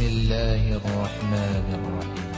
الله الرحمن الرحيم.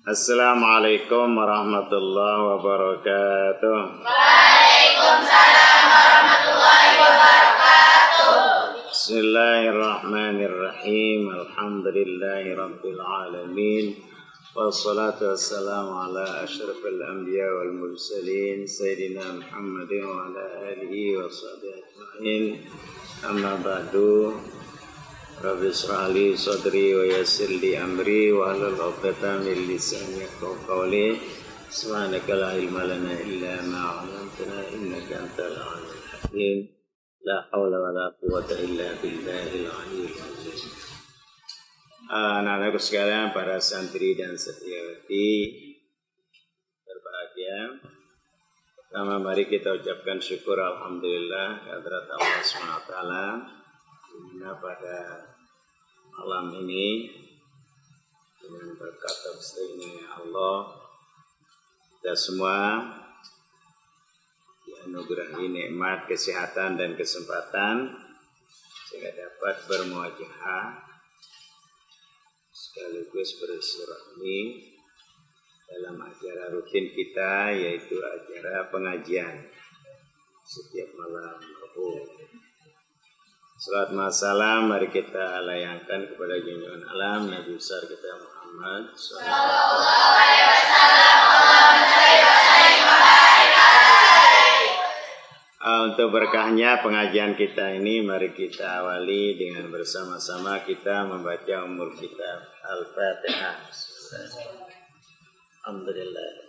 Assalamualaikum warahmatullahi wabarakatuh. Waalaikumsalam warahmatullahi wabarakatuh. Bismillahirrahmanirrahim. Alhamdulillahi rabbil alamin. Wassalatu wassalamu ala asyrafil anbiya wal mursalin Sayyidina Muhammadin wa ala alihi wa sahbihi ajma'in. Amma ba'du. Rabbi shrah li sadri wa yassir li amri wa hlul 'uqdatam min lisani yafqahu qawli. Subhanaka la ilma lana illa ma 'allamtana innaka antal 'alimul hakim. La haula wa la quwwata illa billahil 'aliyyil 'azim. Anak-anakku sekalian, para santri dan santriwati berbahagia. Pertama mari kita ucapkan syukur alhamdulillah kehadirat Allah SWT. Dimana pada malam ini dengan berkat istimewa Allah kita semua dianugerahi nikmat kesehatan dan kesempatan sehingga dapat bermuajahah sekaligus bersilaturahmi dalam acara rutin kita, yaitu acara pengajian setiap malam Rabu. Salat masalam mari kita layangkan kepada junjungan alam Nabi besar kita Muhammad sallallahu alaihi wasallam. Untuk berkahnya pengajian kita ini, mari kita awali dengan bersama-sama kita membaca umur kitab Al-Fatihah. Alhamdulillah.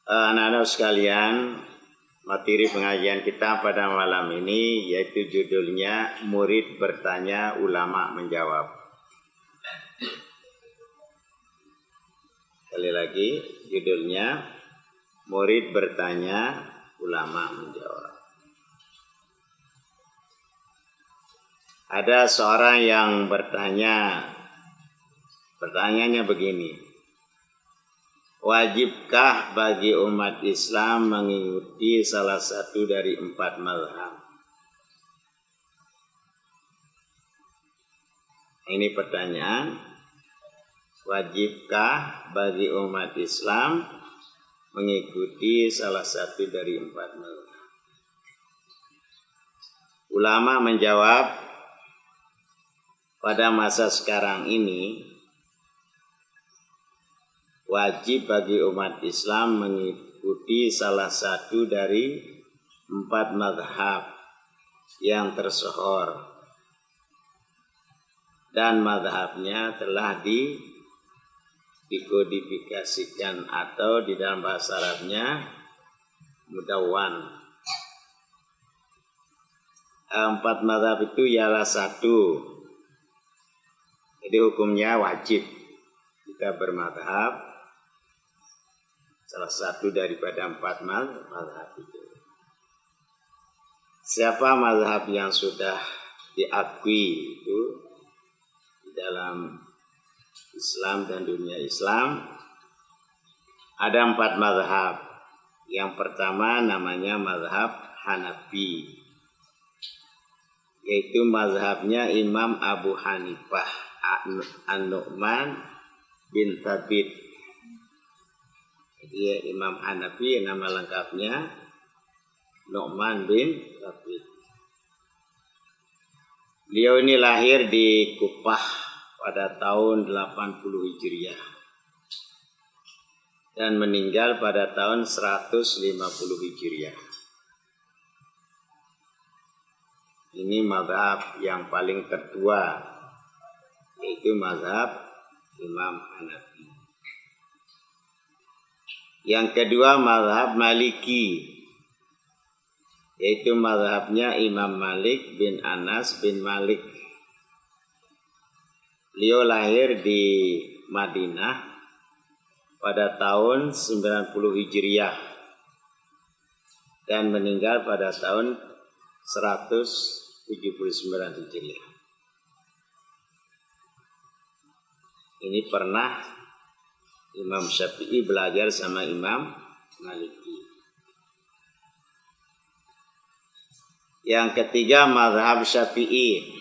Anak-anak sekalian, materi pengajian kita pada malam ini yaitu judulnya Murid Bertanya, Ulama Menjawab. Sekali lagi, judulnya Murid Bertanya, Ulama Menjawab. Ada seorang yang bertanya, pertanyaannya begini: wajibkah bagi umat Islam mengikuti salah satu dari 4 mazhab? Ini pertanyaan. Wajibkah bagi umat Islam mengikuti salah satu dari 4 mazhab? Ulama menjawab, pada masa sekarang ini wajib bagi umat Islam mengikuti salah satu dari 4 mazhab yang tersohor, dan mazhabnya telah dikodifikasikan atau di dalam bahasa Arabnya mudawwan. 4 mazhab itu ialah 1. Jadi hukumnya wajib kita bermazhab salah satu daripada 4 mazhab itu. Siapa mazhab yang sudah diakui itu di dalam Islam dan dunia Islam? Ada 4 mazhab. Yang pertama namanya mazhab Hanafi, yaitu mazhabnya Imam Abu Hanifah An-Nu'man bin Thabit. Dia Imam Hanafi, nama lengkapnya Nu'man bin Thabit. Beliau ini lahir di Kufah pada tahun 80 Hijriah dan meninggal pada tahun 150 Hijriah. Ini mazhab yang paling tertua, yaitu mazhab Imam Hanafi. Yang kedua mazhab Maliki, yaitu mazhabnya Imam Malik bin Anas bin Malik. Beliau lahir di Madinah pada tahun 90 Hijriah dan meninggal pada tahun 179 Hijriah. Ini pernah Imam Syafi'i belajar sama Imam Maliki. Yang ketiga mazhab Syafi'i,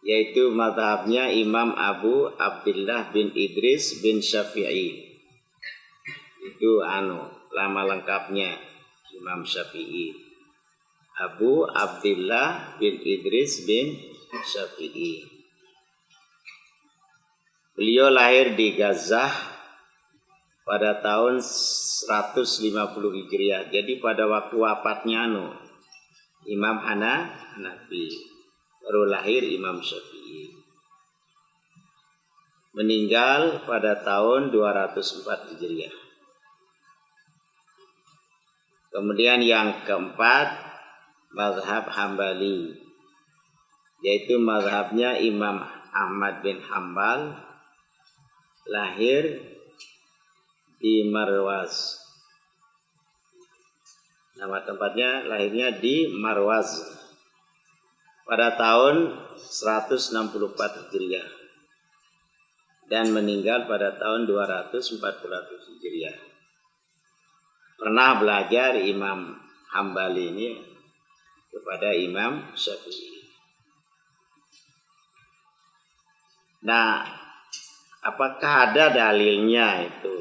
yaitu mazhabnya Imam Abu Abdullah bin Idris bin Syafi'i. Itu lama lengkapnya Imam Syafi'i. Abu Abdullah bin Idris bin Syafi'i. Beliau lahir di Gaza pada tahun 150 Hijriah. Jadi pada waktu wafatnya Imam Hanafi, baru lahir Imam Syafi'i. Meninggal pada tahun 204 Hijriah. Kemudian yang keempat mazhab Hambali, yaitu mazhabnya Imam Ahmad bin Hambal, lahir di Marwaz. Nama tempatnya lahirnya di Marwaz pada tahun 164 Hijriah dan meninggal pada tahun 240 Hijriah. Pernah belajar Imam Hambali ini kepada Imam Syafi'i. Nah, apakah ada dalilnya itu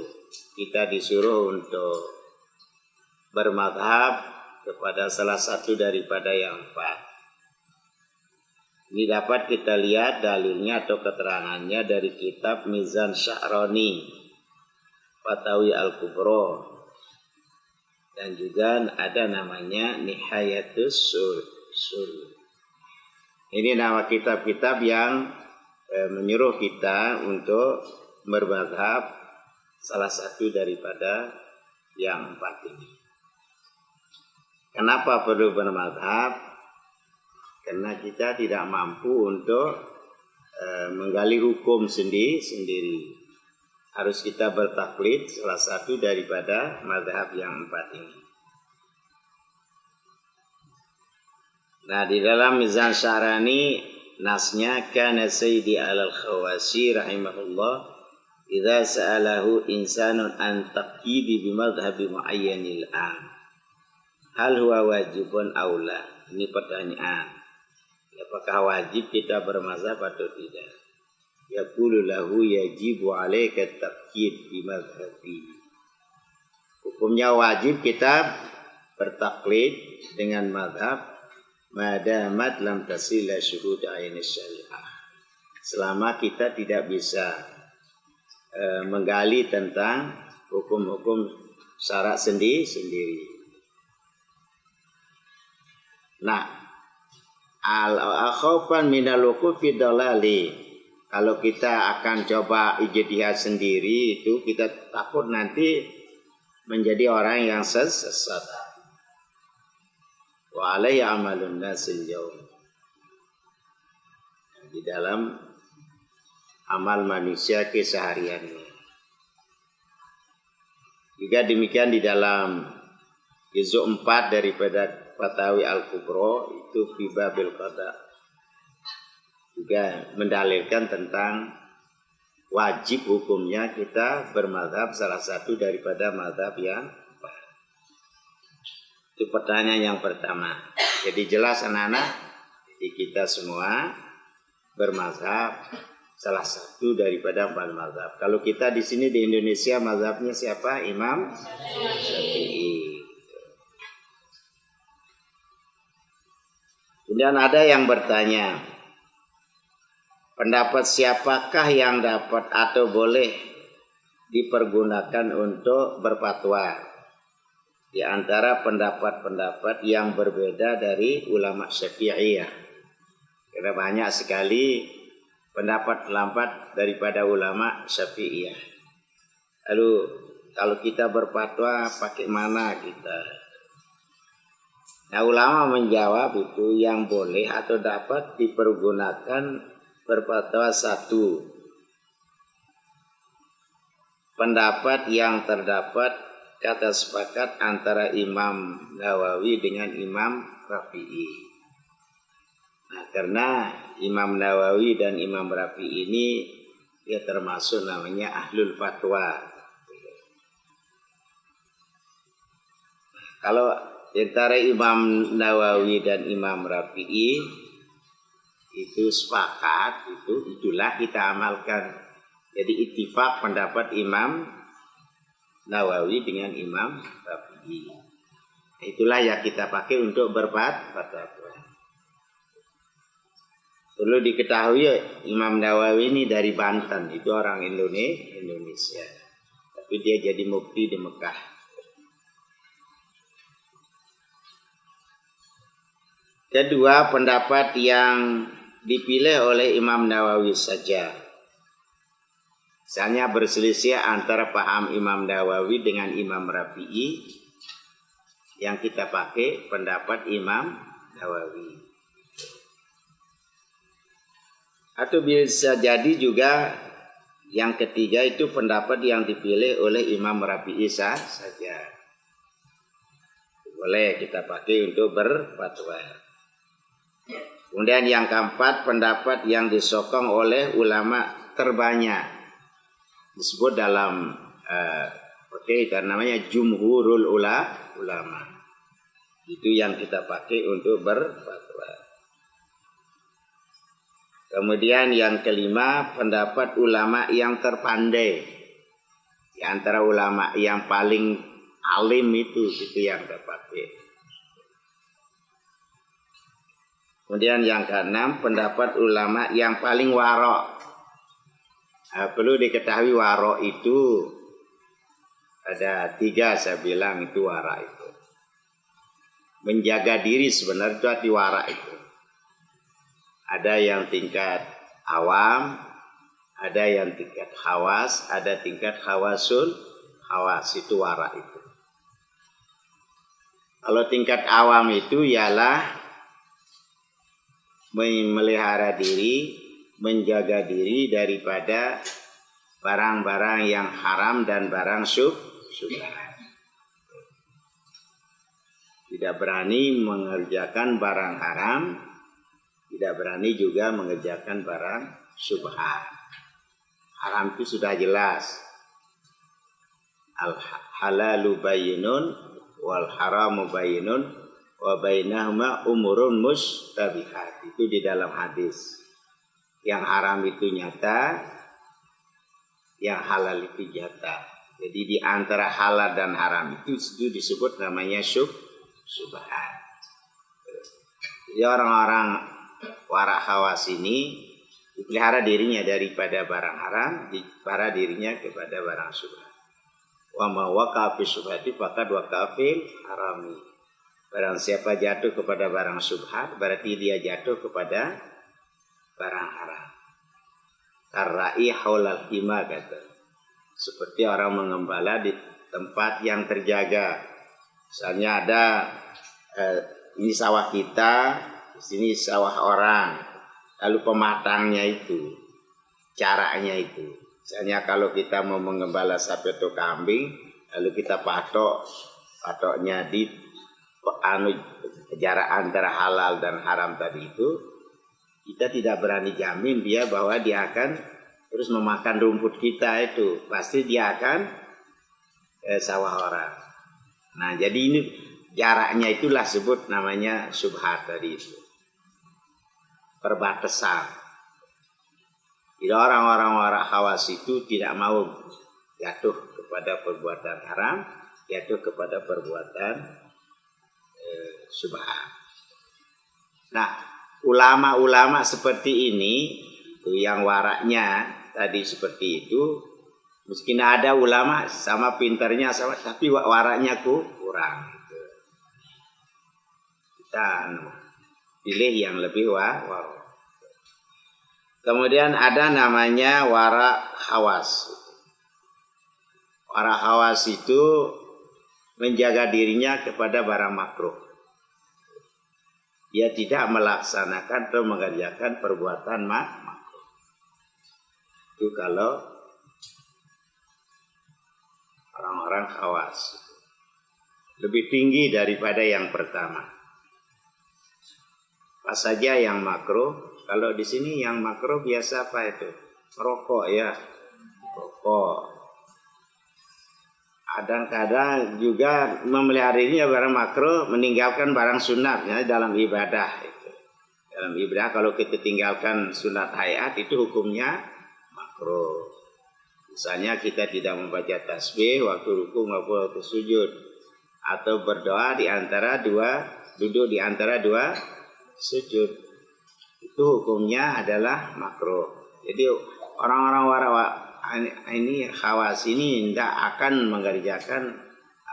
kita disuruh untuk bermadhab kepada salah satu daripada yang empat? Ini dapat kita lihat dalilnya atau keterangannya dari kitab Mizan Sya'rani, Fatawi Al-Kubro, dan juga ada namanya Nihayatus Sul. Ini nama kitab-kitab yang menyuruh kita untuk bermadhab salah satu daripada yang empat ini. Kenapa perlu bermadhab? Karena kita tidak mampu untuk menggali hukum sendiri. Harus kita bertaklid salah satu daripada mazhab yang empat ini. Nah, di dalam Mizan Sya'rani nasnya kana Sayyidi al-Khawasi rahimahullah idza sa'alahu insanun an taqyidi bi madhhabi muayyanil am hal huwa wajibun aw la. Ini pertanyaan, apakah wajib kita bermazhab atau tidak? Yaqulu lahu yajibu alayka taqyid bi madhhabi. Hukumnya wajib kita bertaklid dengan mazhab madamat lam tasila syuhud aini syariah. Selama kita tidak bisa menggali tentang hukum-hukum syarak sendiri. Nah, al-akhafan minal wuqufi dalali. Kalau kita akan coba ijtihad sendiri, itu kita takut nanti menjadi orang yang sesat. Wa alaihi amalun nasil yaum. Di dalam amal manusia kesehariannya. Juga demikian di dalam juzuk 4 daripada Fatawi Al-Kubro itu fi babil qada juga mendalilkan tentang wajib hukumnya kita bermazhab salah satu daripada mazhab yang empat. Itu pertanyaan yang pertama. Jadi jelas anak-anak, kita semua bermazhab salah satu daripada empat mazhab. Kalau kita di sini di Indonesia mazhabnya siapa? Imam Syafi'i. Kemudian ada yang bertanya, pendapat siapakah yang dapat atau boleh dipergunakan untuk berfatwa? di antara pendapat-pendapat yang berbeda dari ulama Syafi'iyah. Karena banyak sekali pendapat-pendapat daripada ulama Syafi'iyah. Lalu kalau kita berfatwa pakai mana kita? Nah, ulama menjawab itu yang boleh atau dapat dipergunakan berfatwa satu, pendapat yang terdapat kata sepakat antara Imam Nawawi dengan Imam Rafi'i. Nah, karena Imam Nawawi dan Imam Rafi'i ini dia termasuk namanya ahlul fatwa. Kalau antara Imam Nawawi dan Imam Rafi'i itu sepakat, itulah kita amalkan. Jadi ittifaq pendapat Imam Nawawi dengan Imam Rafi'i. Itulah yang kita pakai untuk berfatwa. Perlu diketahui Imam Nawawi ini dari Banten, itu orang Indonesia. Tapi dia jadi mufti di Mekah. Kedua, pendapat yang dipilih oleh Imam Nawawi saja. Misalnya berselisih antara paham Imam Nawawi dengan Imam Rafi'i, yang kita pakai pendapat Imam Nawawi. Atau bisa jadi juga yang ketiga itu pendapat yang dipilih oleh Imam Rafi'i saja. Boleh kita pakai untuk berfatwa. Kemudian yang keempat, pendapat yang disokong oleh ulama terbanyak. Disebut dalam namanya jumhurul ulama. Itu yang kita pakai untuk berfatwa. Kemudian yang kelima, pendapat ulama yang terpandai. Di antara ulama yang paling alim itu yang kita pakai. Kemudian yang keenam, pendapat ulama yang paling warok. Perlu diketahui warok itu ada 3, saya bilang itu warok itu. Menjaga diri sebenarnya itu arti warok itu. Ada yang tingkat awam, ada yang tingkat khawas, ada tingkat khawasul khawas, itu warok itu. Kalau tingkat awam itu ialah memelihara diri, menjaga diri daripada barang-barang yang haram dan barang syubhat. Tidak berani mengerjakan barang haram, tidak berani juga mengerjakan barang syubhat. Haram itu sudah jelas. Al-halalu bayyinun wal haramu bayyinun wa bainahuma umurun mustabihat. Itu di dalam hadis. Yang haram itu nyata, yang halal itu nyata. Jadi di antara halal dan haram itu disebut namanya syubhat. Jadi orang-orang warak khawas ini dipelihara dirinya daripada barang haram, dipelihara dirinya kepada barang syubhat. Wa ma waqa'a fi syubhati faqad waqa'a fil harami. Barang siapa jatuh kepada barang syubhat, berarti dia jatuh kepada barang haram. Karra'i haulal hima, kata. Seperti orang mengembala di tempat yang terjaga. Misalnya ada ini sawah kita, di sini sawah orang. Lalu pematangnya itu, caranya itu. Misalnya kalau kita mau mengembala sapi atau kambing, lalu kita patoknya di jarak antara halal dan haram tadi itu, kita tidak berani jamin dia bahwa dia akan terus memakan rumput kita itu. Pasti dia akan sawah orang. Nah, jadi ini jaraknya itulah sebut namanya syubhat tadi itu. Perbatasan. Jadi orang-orang warak khawas itu tidak mau jatuh kepada perbuatan haram, jatuh kepada perbuatan syubhat. Nah, ulama-ulama seperti ini, yang waraknya tadi seperti itu, Mungkin ada ulama sama pintarnya sama, tapi waraknya kurang. Kita pilih yang lebih wara. Kemudian ada namanya wara khawas. Wara khawas itu menjaga dirinya kepada barang makruh. Dia tidak melaksanakan atau mengerjakan perbuatan makruh. Itu kalau orang-orang khawas. Lebih tinggi daripada yang pertama. Apa saja yang makruh? Kalau di sini yang makruh biasa apa itu? Rokok ya. Rokok. Kadang-kadang juga memelihara ini barang makruh, meninggalkan barang sunat ya, dalam ibadah. Dalam ibadah kalau kita tinggalkan sunat hayat itu hukumnya makruh. Misalnya kita tidak membaca tasbih waktu rukuk maupun waktu sujud, atau berdoa duduk di antara dua sujud, itu hukumnya adalah makruh. Jadi orang-orang ini khawas ini tidak akan mengerjakan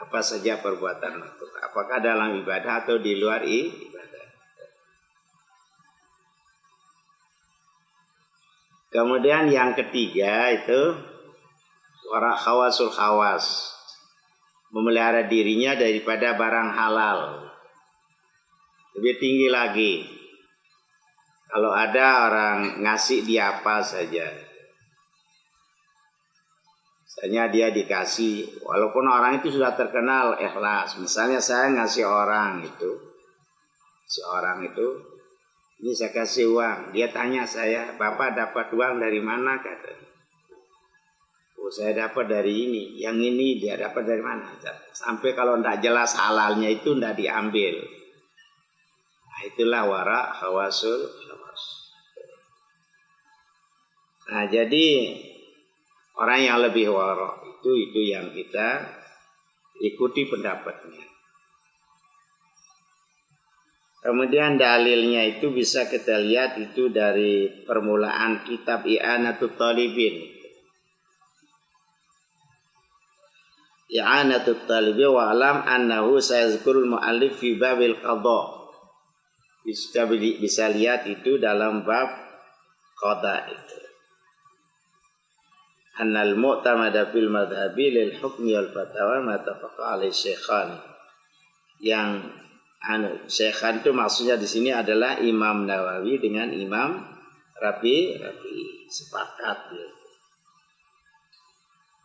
apa saja perbuatan makruh, apakah dalam ibadah atau di luar ibadah. Kemudian yang ketiga itu orang khawasul khawas, memelihara dirinya daripada barang halal. Lebih tinggi lagi, kalau ada orang ngasih dia apa saja, misalnya dia dikasih, walaupun orang itu sudah terkenal ikhlas, misalnya saya ngasih orang itu, ini saya kasih uang, dia tanya saya, Bapak dapat uang dari mana? Kata, oh saya dapat dari ini, yang ini dia dapat dari mana? Sampai kalau tidak jelas halalnya itu tidak diambil. Nah, itulah wara khawasul khawas. Nah, jadi orang yang lebih wara itu yang kita ikuti pendapatnya. Kemudian dalilnya itu bisa kita lihat itu dari permulaan kitab I'anatut Talibin. I'anatut Talibin wa alam annahu sayazkurul mu'allif fi babil qadha. Bisa lihat itu dalam bab qada itu. Annal mu'tamada fil madhabi lil hukmi wal fatawa ma tafaqa alaihi syaikhan. Yang syaikhan itu maksudnya di sini adalah Imam Nawawi dengan Imam Rabi sepakat.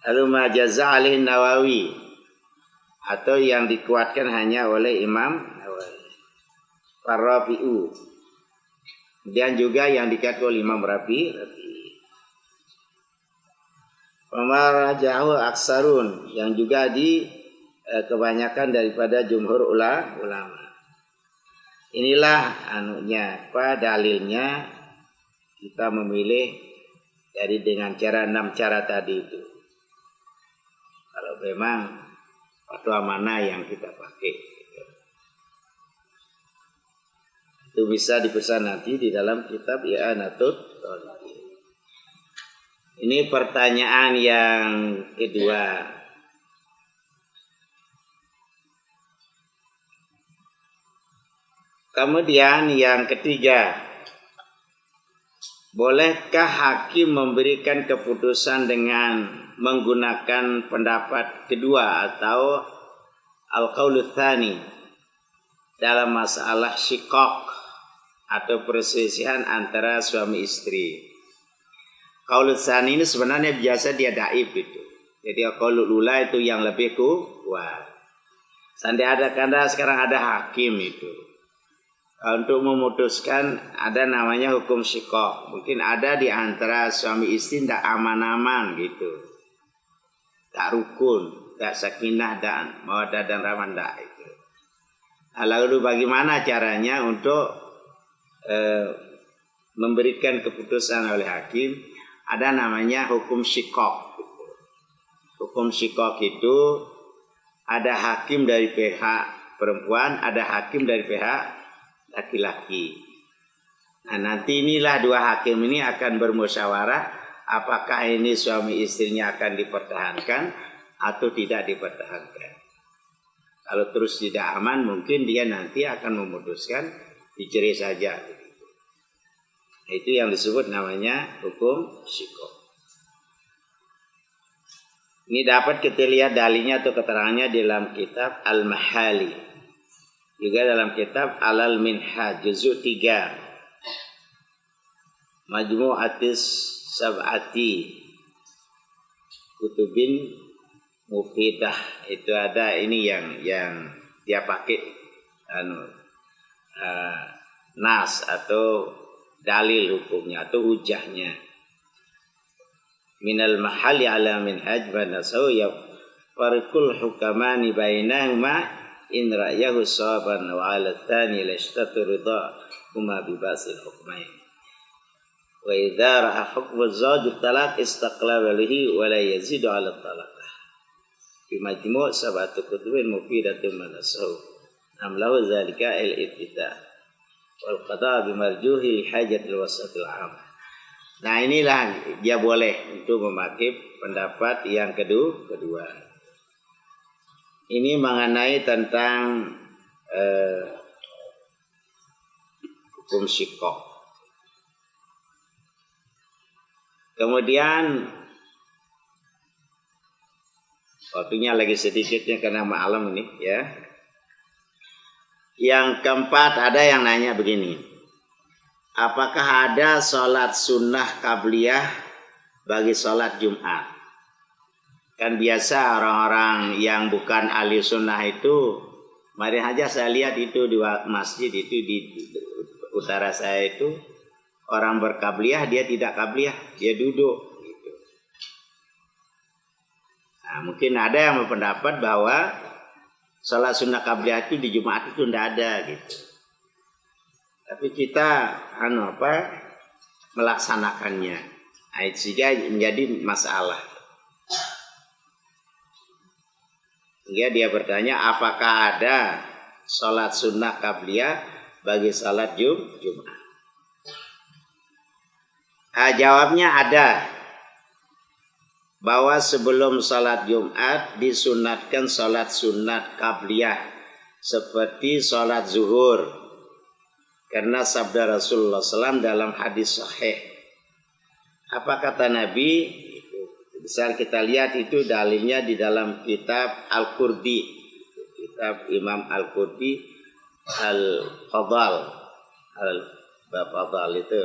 Lalu ma jaza alaihi Nawawi, atau yang dikuatkan hanya oleh Imam Rabi'u, dan juga yang dikatakan oleh Imam Rabi. Pemarajahu aksarun, yang juga kebanyakan daripada jumhur ulama. Inilah dalilnya kita memilih dari dengan cara 6 cara tadi itu. Kalau memang fatwa mana yang kita pakai. Itu bisa dipesan nanti di dalam kitab I'anatut Talibin. Ini pertanyaan yang kedua. Kemudian yang ketiga, bolehkah hakim memberikan keputusan dengan menggunakan pendapat kedua atau al-qaulu tsani dalam masalah syikok atau perselisihan antara suami istri? Qaul tsani ini sebenarnya biasa dia dhaif itu. Jadi qaulul ula itu yang lebih kuat. Karena sekarang ada hakim itu. Untuk memutuskan ada namanya hukum syikok. Mungkin ada di antara suami istri tidak aman-aman gitu. Tak rukun, tak sakinah dan mawaddah dan rahmah itu. Nah, lalu bagaimana caranya untuk memberikan keputusan oleh hakim? Ada namanya hukum syikok. Hukum syikok itu ada hakim dari pihak perempuan, ada hakim dari pihak laki-laki. Nah, nanti inilah dua hakim ini akan bermusyawarah apakah ini suami istrinya akan dipertahankan atau tidak dipertahankan. Kalau terus tidak aman, mungkin dia nanti akan memutuskan dicerai saja. Itu yang disebut namanya hukum syikok. Ini dapat kita lihat dalilnya atau keterangannya di dalam kitab Al-Mahali. Juga dalam kitab Al-Minhaj juzuk 3. Majmu'atis sab'ati kutubin mufidah. Itu ada ini yang dia pakai nas atau dalil hukumnya atau hujahnya. Minal mahali ala minhaj banasaw ya farikul hukamani bainahuma in ra'yahu sawaban wa ala thani lashtatu ridha huma bibasil hukmain wa idza ra'a hukmu zawj talaq istaqlaba lihi wa la yazidu ala talaq fi majmu' sab'atu kutubin mufidatun manasaw amlahu zalika al-ittida wal qada bi marjuhi hajatil wasatil 'am. Nah, inilah dia boleh untuk memakai pendapat yang kedua. Ini mengenai tentang hukum syikok. Kemudian waktunya lagi sedikitnya karena malam ini ya. Yang keempat ada yang nanya begini. Apakah ada sholat sunnah qabliyah bagi sholat Jumat? Kan biasa orang-orang yang bukan ahli sunnah itu, mari aja saya lihat itu di masjid itu di utara saya itu, orang berqabliyah dia tidak qabliyah, dia duduk. Gitu. Nah, mungkin ada yang berpendapat bahwa sholat sunnah qabliyah itu di Jumat itu tidak ada gitu. Tapi kita melaksanakannya. Sehingga menjadi masalah. Sehingga dia bertanya apakah ada sholat sunnah qabliyah bagi sholat Jumat. Jawabnya ada. Bahwa sebelum sholat Jumat disunatkan sholat sunnat qabliyah seperti sholat zuhur. Karena sabda Rasulullah SAW dalam hadis sahih. Apa kata Nabi? Bisa kita lihat itu dalilnya di dalam kitab Al-Qurdi. Kitab Imam Al-Qurdi Al-Fadal. Al-Fadal itu.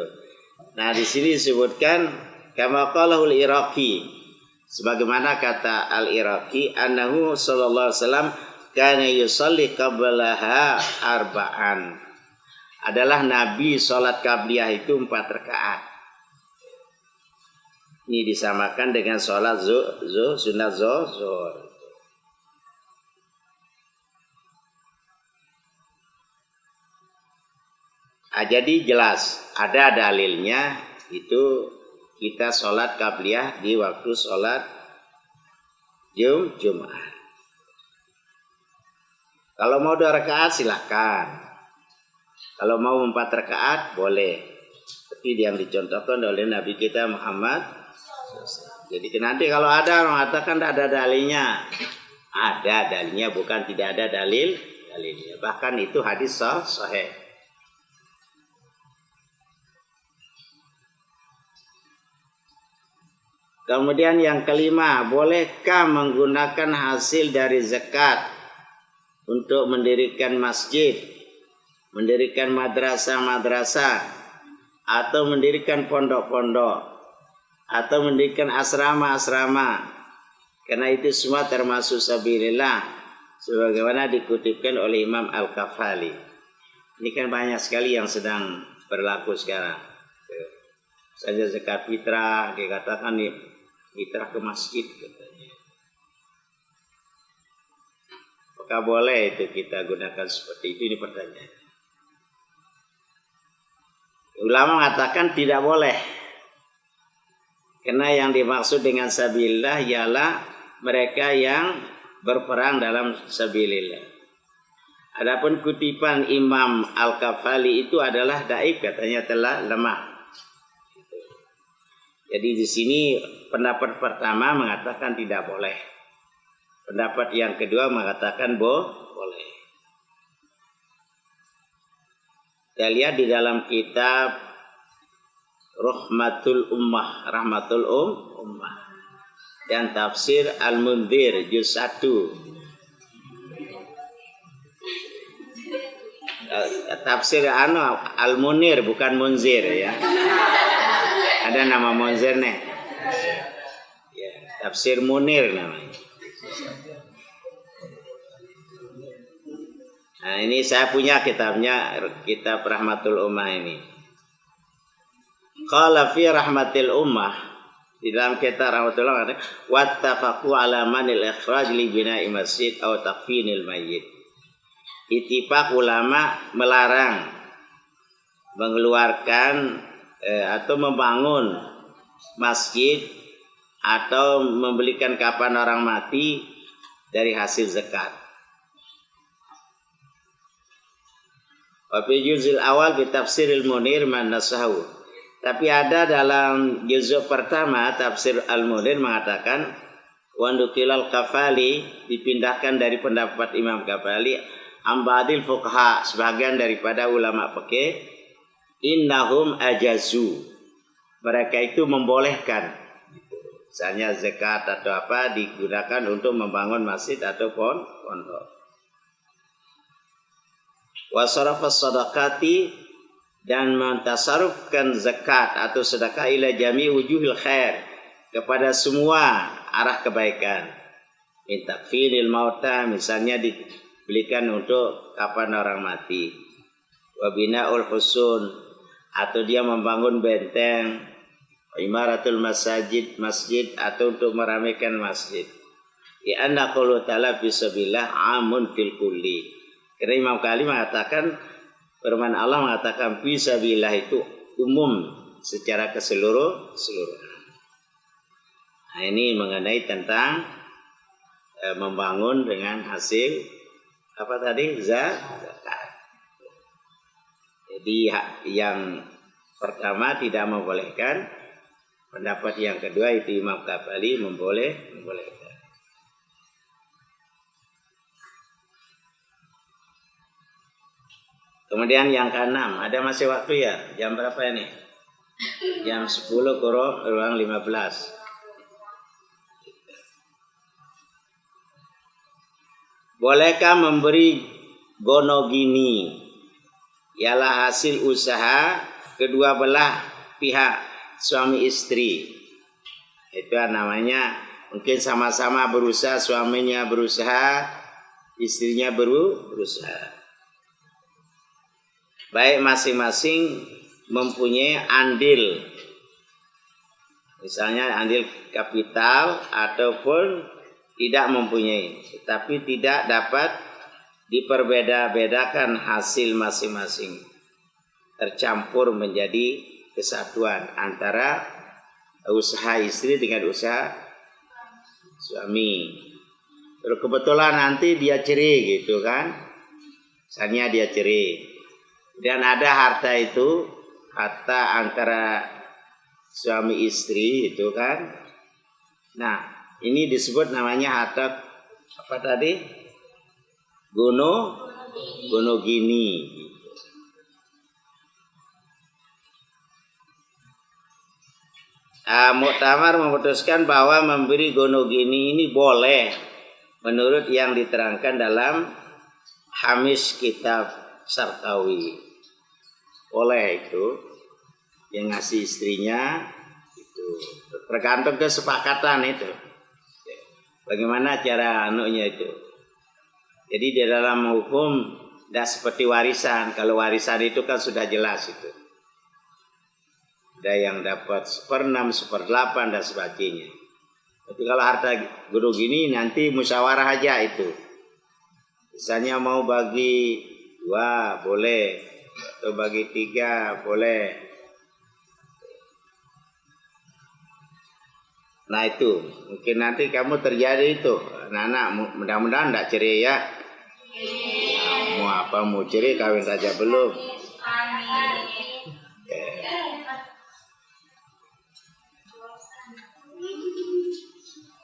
Nah di sini disebutkan kama qalahul Iraqi. Sebagaimana kata Al-Iraqi. Annahu sallallahu alaihi wasallam kana yusalli qablaha arba'an. Adalah Nabi sholat qabliyah itu 4 rakaat. Ini disamakan dengan sholat sunat zuhur. Jadi jelas ada dalilnya itu kita sholat qabliyah di waktu sholat Jumat. Kalau mau 2 rakaat silahkan. Kalau mau 4 rakaat boleh. Seperti yang dicontohkan oleh Nabi kita Muhammad. Jadi nanti kalau ada orang mengatakan tidak ada dalilnya. Ada dalilnya, bukan tidak ada dalilnya. Bahkan itu hadis sahih. Kemudian yang kelima, bolehkah menggunakan hasil dari zakat untuk mendirikan masjid? Mendirikan madrasah-madrasah atau mendirikan pondok-pondok atau mendirikan asrama-asrama, karena itu semua termasuk sabilillah sebagaimana dikutipkan oleh Imam Al-Kafali. Ini kan banyak sekali yang sedang berlaku sekarang. Saja zakat fitrah dikatakan nih fitrah ke masjid katanya. Apakah boleh itu kita gunakan seperti itu? Ini pertanyaan. Ulama mengatakan tidak boleh. Karena yang dimaksud dengan sabilillah ialah mereka yang berperang dalam sabilillah. Adapun kutipan Imam Al-Kafali itu adalah dhaif, katanya telah lemah. Jadi di sini pendapat pertama mengatakan tidak boleh. Pendapat yang kedua mengatakan boleh. Kita lihat di dalam kitab Rahmatul Ummah dan tafsir Al-Mundhir juz 1. Tafsir Al-Munir bukan Munzir ya. Ada nama Munzir nih. Ya, tafsir Munir namanya. Nah, ini saya punya kitabnya, kitab Rahmatul Ummah ini. Qala fi Rahmatil Ummah, di dalam kitab Rahmatul Ummah ada wattafaqu ala manil ikhraj li bina'i masjid aw takfinil mayyit. Ittifaq ulama melarang mengeluarkan atau membangun masjid atau membelikan kafan orang mati dari hasil zakat. Wa fi juzil awal bi tafsiril Munir man nasahu. Tapi ada dalam juzuk pertama tafsir Al-Munir mengatakan wa nukilal Kafali, dipindahkan dari pendapat Imam Kafali ambadil fuqaha, sebagian daripada ulama fikih, innahum ajazu, mereka itu membolehkan misalnya zakat atau apa digunakan untuk membangun masjid atau pondok. Wa sarafas sadaqati, dan mentasarufkan zakat atau sedekah ila jami wujuhil khair, kepada semua arah kebaikan. Min takfinil mauta, misalnya dibelikan untuk kapan orang mati. Wa binaul husun, atau dia membangun benteng. Imaratul masjid atau untuk meramaikan masjid. Ya anna qulu ta'ala fisabilillah amun fil kulli. Karena Imam Ghazali mengatakan, firman Allah mengatakan fisabilillah itu umum secara keseluruhan. Nah, ini mengenai tentang membangun dengan hasil apa tadi? Zakat. Jadi yang pertama tidak membolehkan, pendapat yang kedua itu Imam Ghazali membolehkan. Kemudian yang keenam, ada masih waktu ya? Jam berapa ini? Jam 10 kurang 15. Bolehkah memberi gonogini? Ialah hasil usaha kedua belah pihak suami istri. Itu namanya mungkin sama-sama berusaha, suaminya berusaha, istrinya berusaha. Baik masing-masing mempunyai andil, misalnya andil kapital ataupun tidak mempunyai, tetapi tidak dapat diperbeda-bedakan hasil masing-masing, tercampur menjadi kesatuan antara usaha istri dengan usaha suami. Terus kebetulan nanti dia cerai gitu kan, misalnya dia cerai. Dan ada harta itu, harta antara suami istri itu kan. Nah, ini disebut namanya harta apa tadi? Gonogini. Muktamar memutuskan bahwa memberi gonogini ini boleh menurut yang diterangkan dalam Hamish Kitab Sarkawi. Boleh itu yang ngasih istrinya itu tergantung kesepakatan itu. Bagaimana cara anunya itu. Jadi di dalam hukum tidak seperti warisan. Kalau warisan itu kan sudah jelas itu. Ada yang dapat 1/6, 1/8 dan sebagainya. Tapi kalau harta guru gini nanti musyawarah aja itu. Misalnya mau bagi 2 boleh, atau bagi 3 boleh. Nah itu mungkin nanti kamu terjadi itu, anak-anak mudah-mudahan tidak cerai ya. Mau apa, mau cerai kawin saja belum.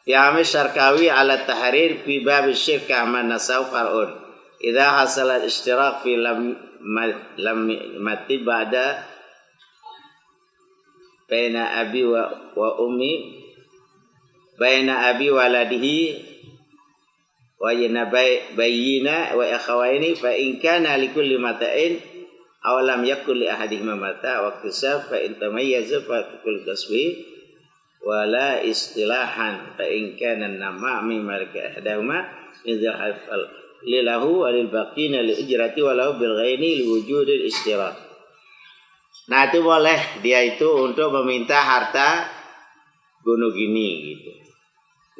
Fi Ahmad Syarkawi ala tahrir fi bab syirk Ahmad Nasaw qar'un. Idza hasala al-ishtirak fi lam mati ba'da baina abi wa ummi baina abi waladihi wa yana bayyina wa akhawaini fa in kana li kulli mata'in aw lam yakul li ahadihima mata wa kisab fa in tamayyaza fa kullu taswi wala istilahan fa in kana nama mimma ihdahuma idza hafal lilahu walil baqina li ujrati walau bil ghaini li wujudil istirak. Nah itu boleh dia itu untuk meminta harta gunung gini gitu.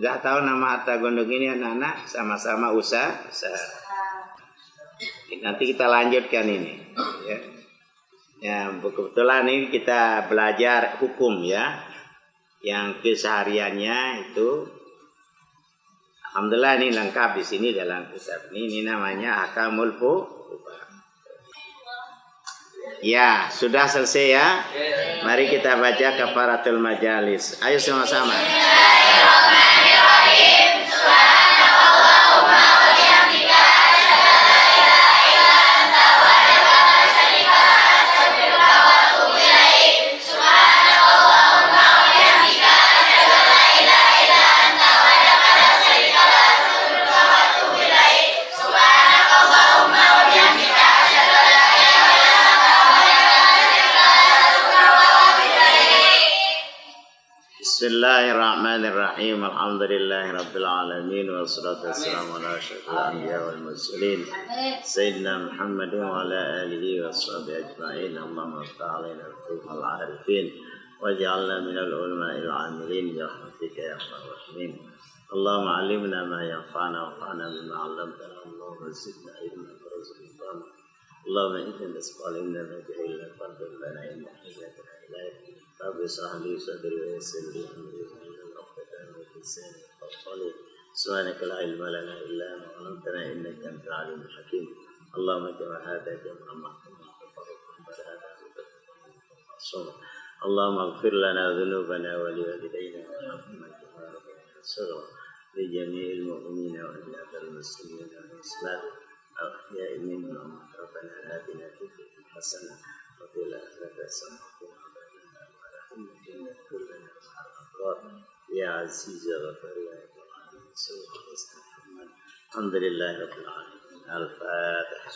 Enggak tahu nama harta gunung gini anak-anak, sama-sama usaha. Nanti kita lanjutkan ini ya. Ya kebetulan ini kita belajar hukum ya. Yang kesehariannya itu alhamdulillah ini lengkap di sini dalam kitab ini. Ini namanya Ahkamul Fuqaha. Ya, sudah selesai ya. Mari kita baca kafaratul majalis. Ayo sama-sama. Bismillahirrahmanirrahim. Subhanallahumma wa bihamdika asyhadu an la ilaha illa anta wa la syarika lak astaghfiruka wa atubu ilaik. Subhanallahumma wa bihamdika asyhadu an la ilaha illa anta wa la syarika lak astaghfiruka wa atubu ilaik. Subhanallahumma wa bihamdika asyhadu an la ilaha illa Bismillahirrahmanirrahim. Alhamdulillahi rabbil alamin wassalatu wassalamu ala asyrafil anbiya wal mursalin sayyidina Muhammadin wa ala alihi washabihi ajma'in. Allahumma iftah alaina al arifin waj'alna minal ulama'il amilin bi rahmatika ya arhamar rahimin. Allahumma 'allimna ma yanfa'una wanfa'na bima 'allamtana. Allahumma zidna ilman warzuqna. Allahumma inna nas'aluka ma jahilna fadl lana innaka la ilaha Rabbi sahli sadri wa yassir li amri wahlul 'uqdatam min lisani yafqahu subhanaka la ilma lana illa ma 'allamtana innaka antal 'alimul hakim. Allahumma kama hadaka Muhammadan Allahumma ighfir lana dhunubana wa li walidayna warhamna kama rabbayana shaghira li jami'il mu'minina wal muslimin wal muslimat al-ahya'i minhum rabbana atina fid dunya hasanah wa fil akhirati hasanah يا عزيز يا غفور يا رب العالمين صلى الله عليه وسلم الحمد لله رب العالمين. الفاتحة.